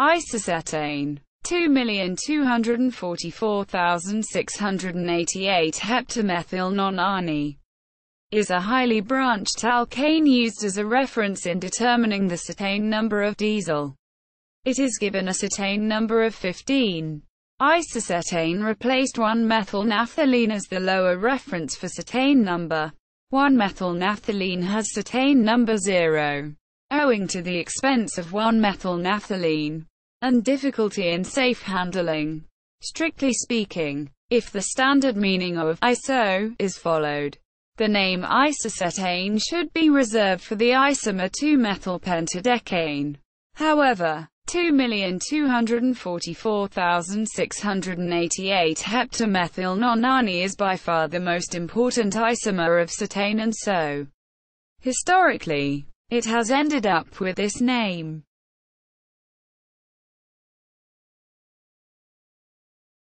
Isocetane. 2,244,688 heptamethyl non-ani is a highly branched alkane used as a reference in determining the cetane number of diesel. It is given a cetane number of 15. Isocetane replaced 1-methyl-naphthalene as the lower reference for cetane number. 1-methyl-naphthalene has cetane number 0. Owing to the expense of 1-methyl-naphthalene and difficulty in safe handling. Strictly speaking, if the standard meaning of iso is followed, the name isocetane should be reserved for the isomer 2-methylpentadecane. However, 2,244,688 heptamethyl non-ani is by far the most important isomer of cetane, and so, historically, it has ended up with this name.